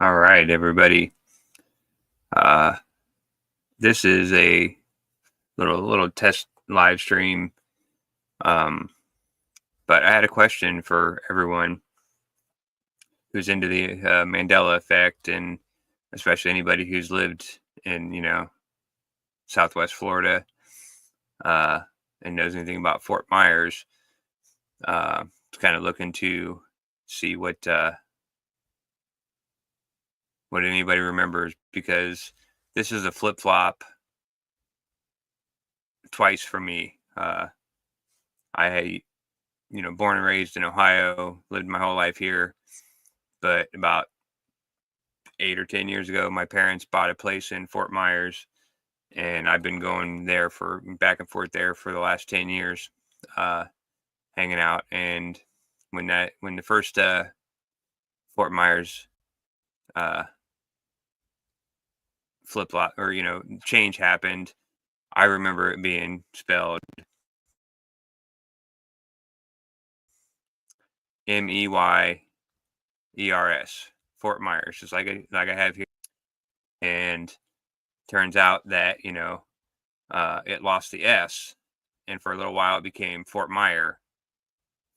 All right, everybody. Uh, this is a little test live stream. Um, but I had a question for everyone who's into the Mandela effect, and especially anybody who's lived in Southwest Florida uh, and knows anything about Fort Myers. To kind of looking to see what anybody remembers, because this is a flip flop twice for me. I born and raised in Ohio, lived my whole life here. But about 8 or 10 years ago, my parents bought a place in Fort Myers, and I've been going there for back and forth there for the last 10 years, uh, hanging out. And when the first Fort Myers uh, flip flop or change happened, I remember it being spelled Meyers, Fort Myers, just like I have here. And turns out that it lost the S, and for a little while it became Fort Myer,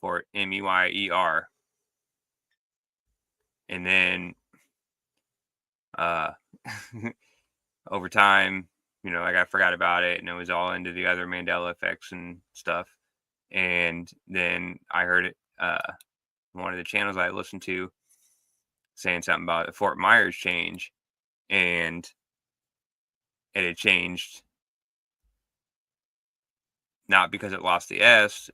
Fort Meyer. And then uh, over time, like I forgot about it, and it was all into the other Mandela effects and stuff. And then I heard it, one of the channels I listened to, saying something about the Fort Myers change, and it had changed not because it lost the S,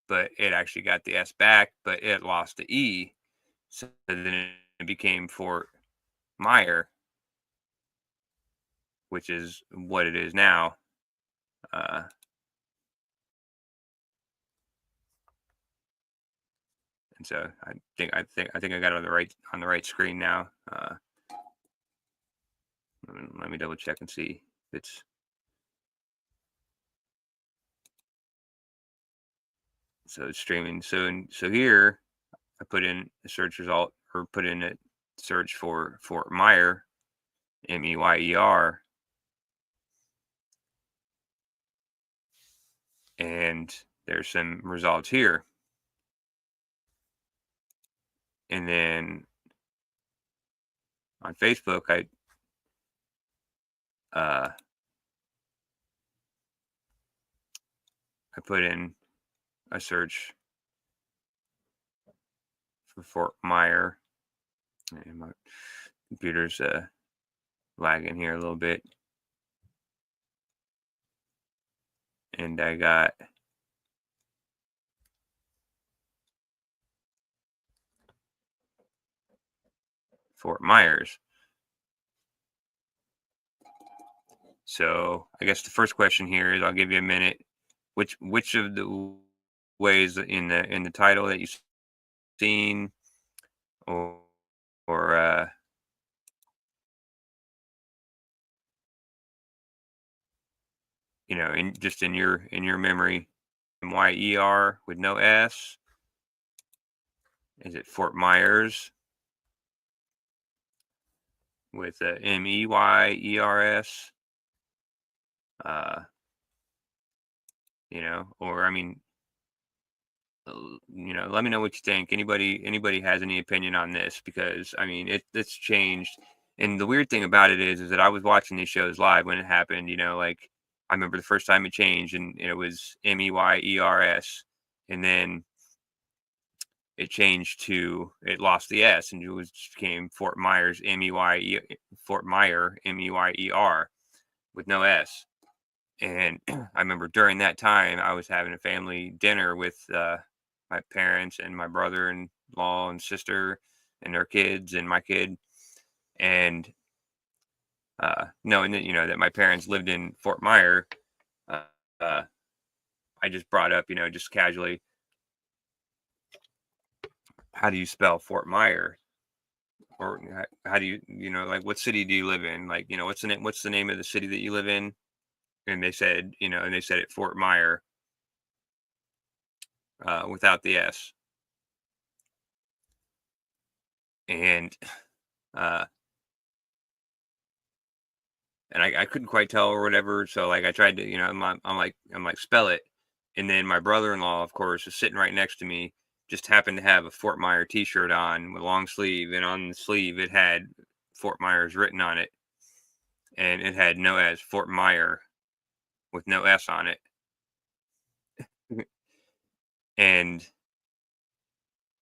but it actually got the S back, but it lost the E. So then it became Fort Myer, which is what it is now. Uh, and so I think I got it on the right screen now. Let me double check and see if it's it's streaming. So here I put in a search result, or put in a search for Fort Myer, Meyer, and there's some results here. And then on Facebook, I put in a search for Fort Myer, and my computer's lagging here a little bit, and I got Fort Myers. So I guess the first question here is, I'll give you a minute. Which of the ways in the title that you've seen, or or in just in your memory, Myer with no S? Is it Fort Myers with Meyers? Uh, or I mean, let me know what you think. Anybody has any opinion on this? Because I mean, it's changed. And the weird thing about it is that I was watching these shows live when it happened. Like I remember the first time it changed, and it was Meyers, and then it changed to, it lost the S, and became Fort Myers, Fort Myer, Meyer, with no S. And I remember during that time I was having a family dinner with my parents and my brother-in-law and sister and their kids and my kid, and knowing that that my parents lived in Fort Myer, uh, uh, I just brought up, just casually, how do you spell Fort Myer? Or how do like, what city do you live in? Like, what's the name of the city that you live in? And they said, it Fort Myer, without the S. And uh, and I couldn't quite tell or whatever. So like I tried to, I'm like spell it, and then my brother-in-law, of course, is sitting right next to me. Just happened to have a Fort Myer T-shirt on with a long sleeve, and on the sleeve it had Fort Myers written on it, and it had no S, Fort Myer with no S on it. And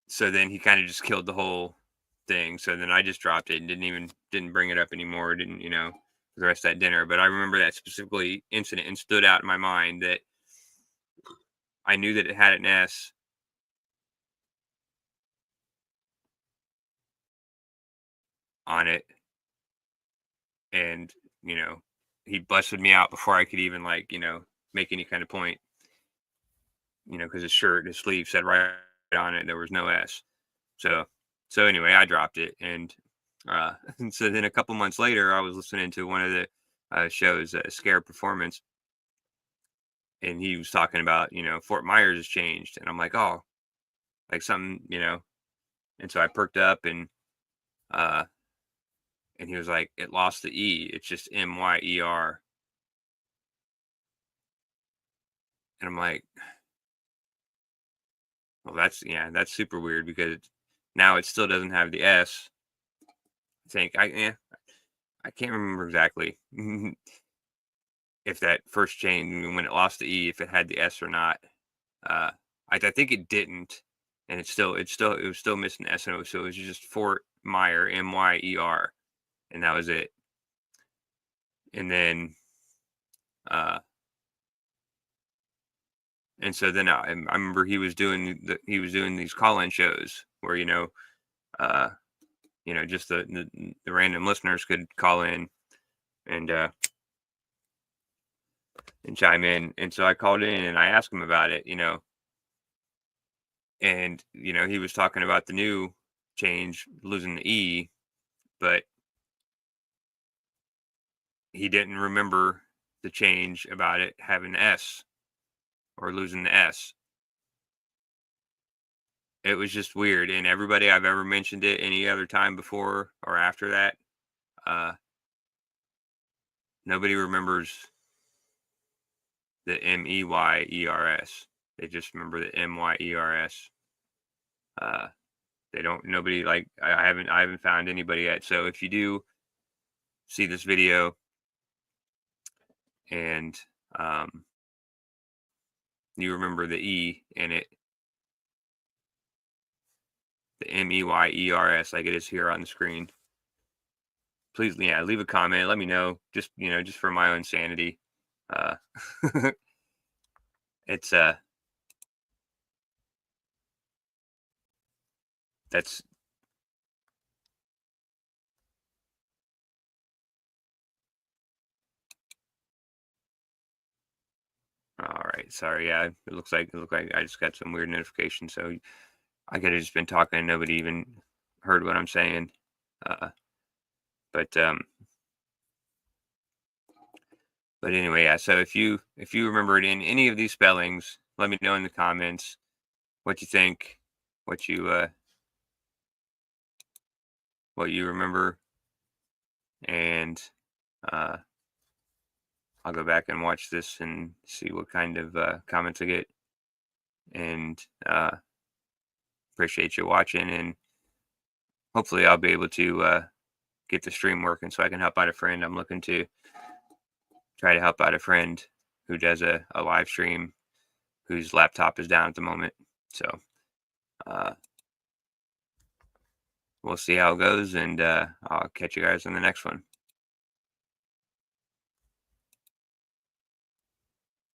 so then he kind of just killed the whole thing. So then I just dropped it and didn't bring it up anymore. Didn't for the rest of that dinner. But I remember that specifically incident and stood out in my mind that I knew that it had an S on it, and you know he busted me out before I could even make any kind of point. Because his sleeve said right on it there was no S. So anyway, I dropped it, and and so then a couple months later, I was listening to one of the shows, Scare Performance, and he was talking about Fort Myers has changed, and I'm like, oh, like something, and so I perked up, uh, and he was like, it lost the E, it's just Myer, and I'm like, well, that's super weird because now it still doesn't have the S. I think I can't remember exactly if that first change when it lost the E, if it had the S or not. Uh, I think it didn't, and it was still missing the S, and so it was just Fort Myer, Myer, and that was it. And then uh, and so then I remember he was doing these call-in shows where uh, just the random listeners could call in and and chime in, and so I called in and I asked him about it, and he was talking about the new change losing the E, but he didn't remember the change about it having the S or losing the S. It was just weird, and everybody I've ever mentioned it any other time before or after that, uh, nobody remembers the Meyers. They just remember the Myers. Uh, they don't. Nobody like I haven't found anybody yet. So if you do see this video and um, you remember the E in it, the Meyers, like it is here on the screen, please, yeah, leave a comment. Let me know. Just for my own sanity. Uh, it's that's all right. Sorry. Yeah, it looked like I just got some weird notification. So I could have just been talking and nobody even heard what I'm saying. Uh, but anyway, yeah. So if you remember it in any of these spellings, let me know in the comments what you think, what you uh, what you remember, and uh, I'll go back and watch this and see what kind of comments I get. And appreciate you watching, and hopefully I'll be able to get the stream working so I can help out a friend. I'm looking to try to help out a friend who does a live stream whose laptop is down at the moment. So uh, we'll see how it goes, and I'll catch you guys in the next one.